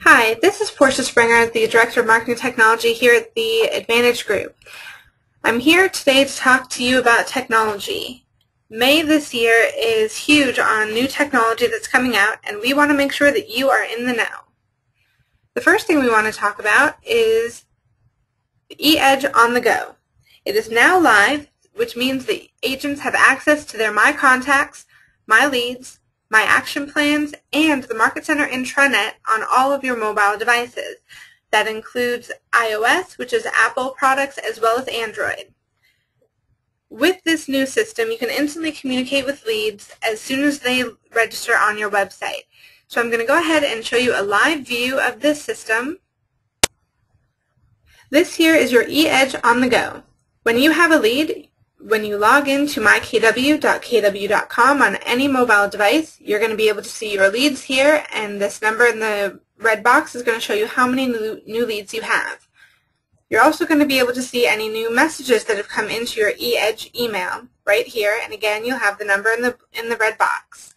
Hi, this is Portia Springer, the Director of Marketing Technology here at the Advantage Group. I'm here today to talk to you about technology. May this year is huge on new technology that's coming out, and we want to make sure that you are in the know. The first thing we want to talk about is eEdge on the go. It is now live, which means that agents have access to their My Contacts, My Leads, My Action Plans, and the Market Center intranet on all of your mobile devices. That includes iOS, which is Apple products, as well as Android. With this new system, you can instantly communicate with leads as soon as they register on your website. So I'm going to go ahead and show you a live view of this system. This here is your eEdge on the go. When you have a lead, when you log into mykw.kw.com on any mobile device, you're going to be able to see your leads here, and this number in the red box is going to show you how many new leads you have. You're also going to be able to see any new messages that have come into your eEdge email right here, and again you'll have the number in the red box.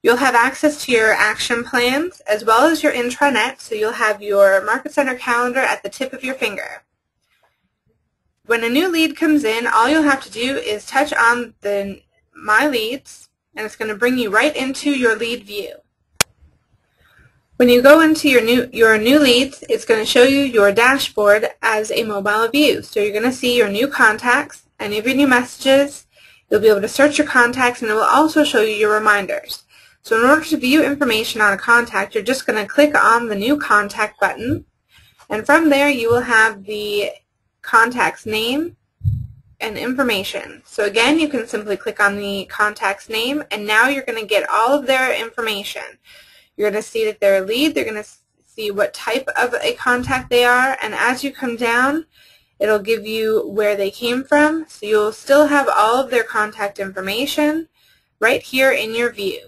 You'll have access to your action plans as well as your intranet, so you'll have your Market Center calendar at the tip of your finger. When a new lead comes in, all you'll have to do is touch on the My Leads, and it's going to bring you right into your lead view. When you go into your new leads, it's going to show you your dashboard as a mobile view. So you're going to see your new contacts, any of your new messages. You'll be able to search your contacts, and it will also show you your reminders. So in order to view information on a contact, you're just going to click on the new contact button, and from there you will have the contact's name and information. So again, you can simply click on the contact's name, and now you're going to get all of their information. You're going to see that they're a lead, they're going to see what type of a contact they are, and as you come down, it'll give you where they came from, so you'll still have all of their contact information right here in your view.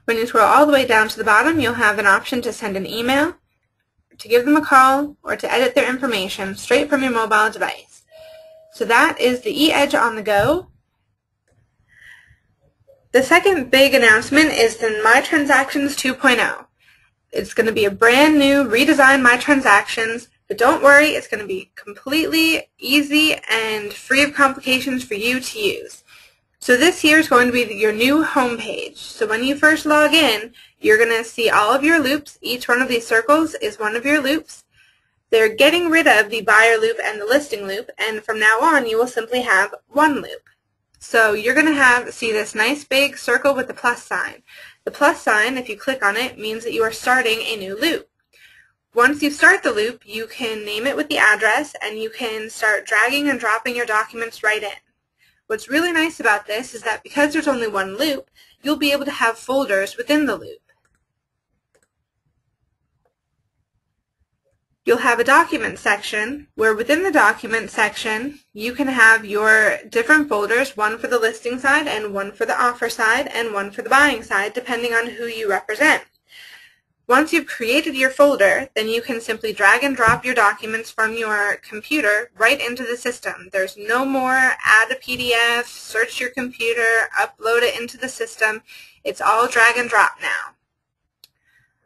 When you scroll all the way down to the bottom, you'll have an option to send an email, to give them a call, or to edit their information straight from your mobile device. So that is the eEdge on the go. The second big announcement is the My Transactions 2.0. It's going to be a brand new redesigned My Transactions, but don't worry, it's going to be completely easy and free of complications for you to use. So this here is going to be your new home page. So when you first log in, you're going to see all of your loops. Each one of these circles is one of your loops. They're getting rid of the buyer loop and the listing loop, and from now on you will simply have one loop. So you're going to see this nice big circle with the plus sign. The plus sign, if you click on it, means that you are starting a new loop. Once you start the loop, you can name it with the address, and you can start dragging and dropping your documents right in. What's really nice about this is that because there's only one loop, you'll be able to have folders within the loop. You'll have a document section where within the document section you can have your different folders, one for the listing side and one for the offer side and one for the buying side, depending on who you represent. Once you've created your folder, then you can simply drag and drop your documents from your computer right into the system. There's no more add a PDF, search your computer, upload it into the system. It's all drag and drop now.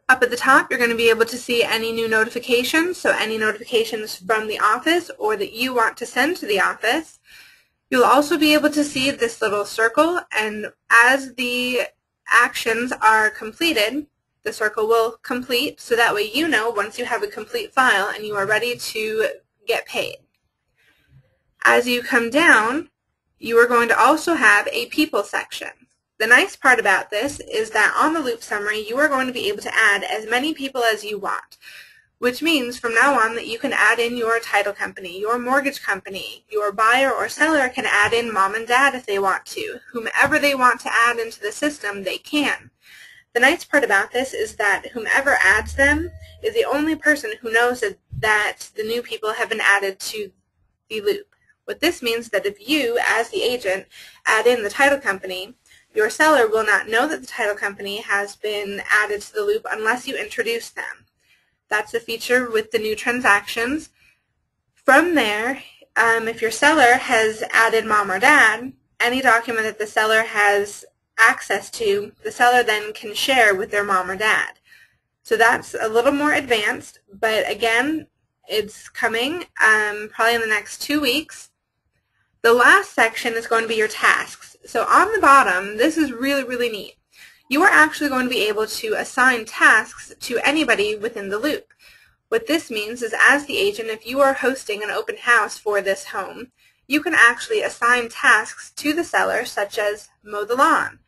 Up at the top, you're going to be able to see any new notifications, so any notifications from the office or that you want to send to the office. You'll also be able to see this little circle, and as the actions are completed, the circle will complete, so that way you know once you have a complete file and you are ready to get paid. As you come down, you are going to also have a people section. The nice part about this is that on the loop summary, you are going to be able to add as many people as you want, which means from now on that you can add in your title company, your mortgage company, your buyer or seller can add in mom and dad if they want to. Whomever they want to add into the system, they can. The nice part about this is that whomever adds them is the only person who knows that the new people have been added to the loop. What this means that if you, as the agent, add in the title company, your seller will not know that the title company has been added to the loop unless you introduce them. That's a feature with the new transactions. From there, if your seller has added mom or dad, any document that the seller has access to, the seller then can share with their mom or dad. So that's a little more advanced, but again, it's coming probably in the next 2 weeks. The last section is going to be your tasks. So on the bottom, this is really, really neat. You are actually going to be able to assign tasks to anybody within the loop. What this means is, as the agent, if you are hosting an open house for this home, you can actually assign tasks to the seller, such as mow the lawn,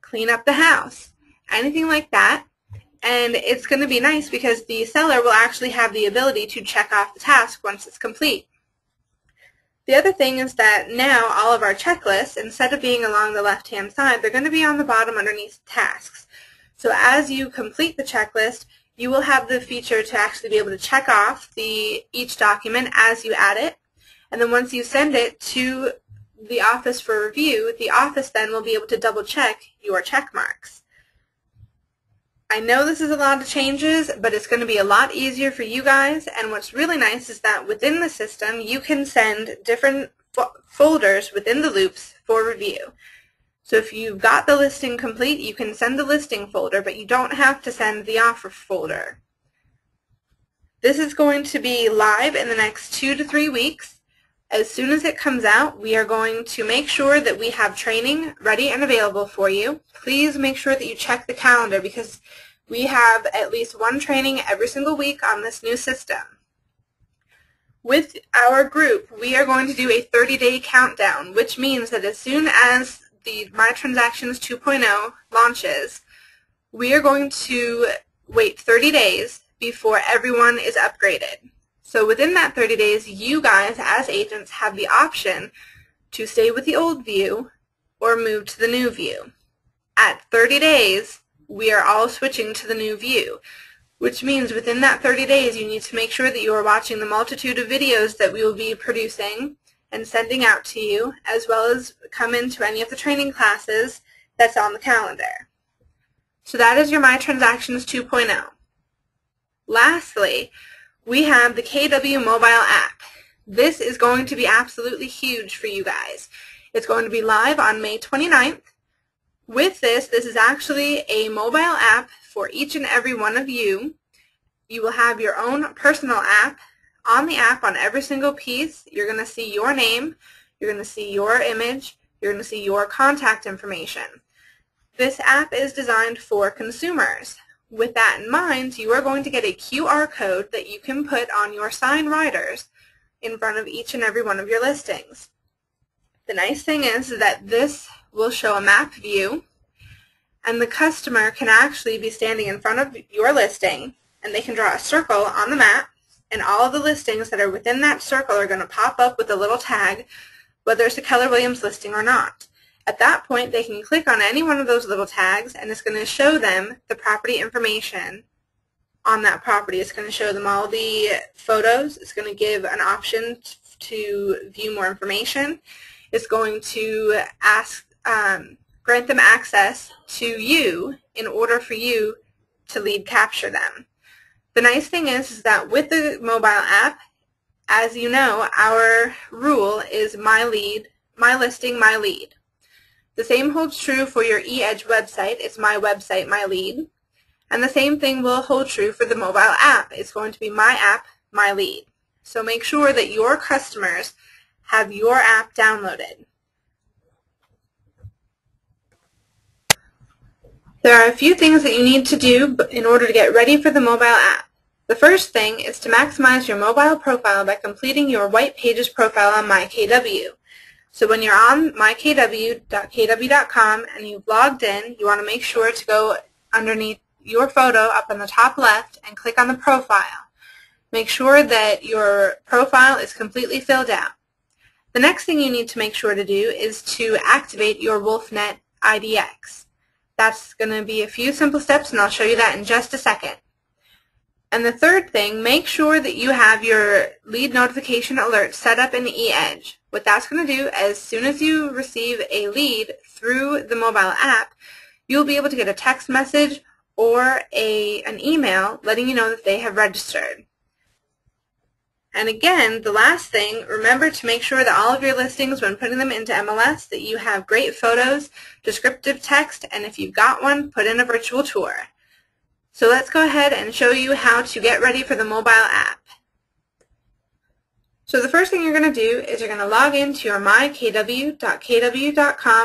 clean up the house, anything like that. And it's going to be nice because the seller will actually have the ability to check off the task once it's complete. The other thing is that now all of our checklists, instead of being along the left-hand side, they're going to be on the bottom underneath tasks. So as you complete the checklist, you will have the feature to actually be able to check off each document as you add it. And then once you send it to the office for review, the office then will be able to double check your check marks. I know this is a lot of changes, but it's going to be a lot easier for you guys, and what's really nice is that within the system you can send different folders within the loops for review. So if you've got the listing complete, you can send the listing folder, but you don't have to send the offer folder. This is going to be live in the next 2 to 3 weeks. As soon as it comes out, we are going to make sure that we have training ready and available for you. Please make sure that you check the calendar because we have at least one training every single week on this new system. With our group, we are going to do a 30-day countdown, which means that as soon as the My Transactions 2.0 launches, we are going to wait 30 days before everyone is upgraded. So within that 30 days, you guys as agents have the option to stay with the old view or move to the new view. At 30 days, we are all switching to the new view, which means within that 30 days you need to make sure that you are watching the multitude of videos that we will be producing and sending out to you, as well as come into any of the training classes that's on the calendar. So that is your My Transactions 2.0. Lastly, we have the KW mobile app. This is going to be absolutely huge for you guys. It's going to be live on May 29th. With this is actually a mobile app for each and every one of you. You will have your own personal app. On the app, on every single piece, you're going to see your name, you're going to see your image, you're going to see your contact information. This app is designed for consumers. With that in mind, you are going to get a QR code that you can put on your sign riders in front of each and every one of your listings. The nice thing is that this will show a map view, and the customer can actually be standing in front of your listing, and they can draw a circle on the map, and all of the listings that are within that circle are going to pop up with a little tag, whether it's a Keller Williams listing or not. At that point, they can click on any one of those little tags, and it's going to show them the property information on that property. It's going to show them all the photos. It's going to give an option to view more information. It's going to grant them access to you in order for you to lead capture them. The nice thing is that with the mobile app, as you know, our rule is my lead, my listing, my lead. The same holds true for your eEdge website. It's my website, my lead. And the same thing will hold true for the mobile app. It's going to be my app, my lead. So make sure that your customers have your app downloaded. There are a few things that you need to do in order to get ready for the mobile app. The first thing is to maximize your mobile profile by completing your White Pages profile on MyKW. So when you're on mykw.kw.com and you've logged in, you want to make sure to go underneath your photo up on the top left and click on the profile. Make sure that your profile is completely filled out. The next thing you need to make sure to do is to activate your WolfNet IDX. That's going to be a few simple steps, and I'll show you that in just a second. And the third thing, make sure that you have your lead notification alert set up in eEdge. What that's going to do, as soon as you receive a lead through the mobile app, you'll be able to get a text message or an email letting you know that they have registered. And again, the last thing, remember to make sure that all of your listings, when putting them into MLS, that you have great photos, descriptive text, and if you've got one, put in a virtual tour. So let's go ahead and show you how to get ready for the mobile app. So the first thing you're going to do is you're going to log into your mykw.kw.com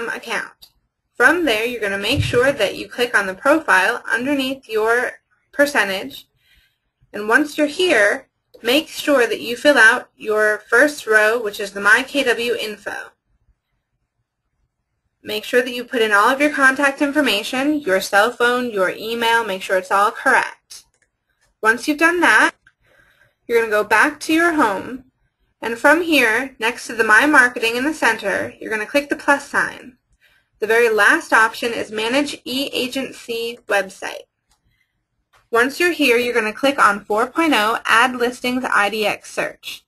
account. From there, you're going to make sure that you click on the profile underneath your percentage. And once you're here, make sure that you fill out your first row, which is the MyKW info. Make sure that you put in all of your contact information, your cell phone, your email, make sure it's all correct. Once you've done that, you're going to go back to your home, and from here, next to the My Marketing in the center, you're going to click the plus sign. The very last option is Manage e-Agency Website. Once you're here, you're going to click on 4.0 Add Listings IDX Search.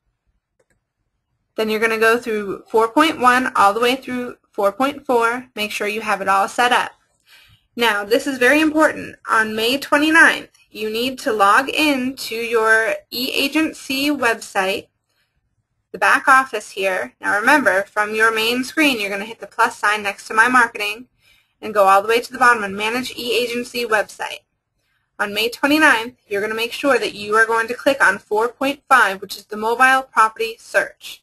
Then you're going to go through 4.1 all the way through 4.4. Make sure you have it all set up. Now, this is very important. On May 29th, you need to log in to your e-Agency website, the back office here. Now remember, from your main screen, you're going to hit the plus sign next to My Marketing and go all the way to the bottom and Manage e-Agency Website. On May 29th, you're going to make sure that you are going to click on 4.5, which is the Mobile Property Search.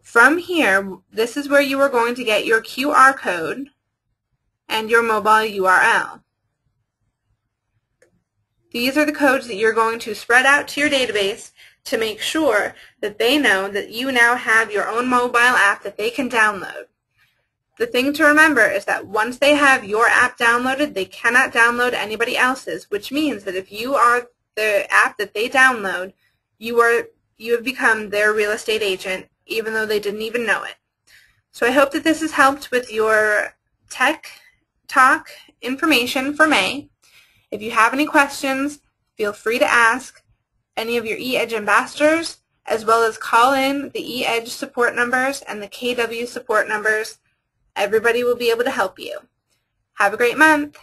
From here, this is where you are going to get your QR code and your mobile URL. These are the codes that you're going to spread out to your database to make sure that they know that you now have your own mobile app that they can download. The thing to remember is that once they have your app downloaded, they cannot download anybody else's, which means that if you are the app that they download, you have become their real estate agent, even though they didn't even know it. So I hope that this has helped with your Tech Talk information for May. If you have any questions, feel free to ask any of your eEdge ambassadors, as well as call in the eEdge support numbers and the KW support numbers. Everybody will be able to help you. Have a great month.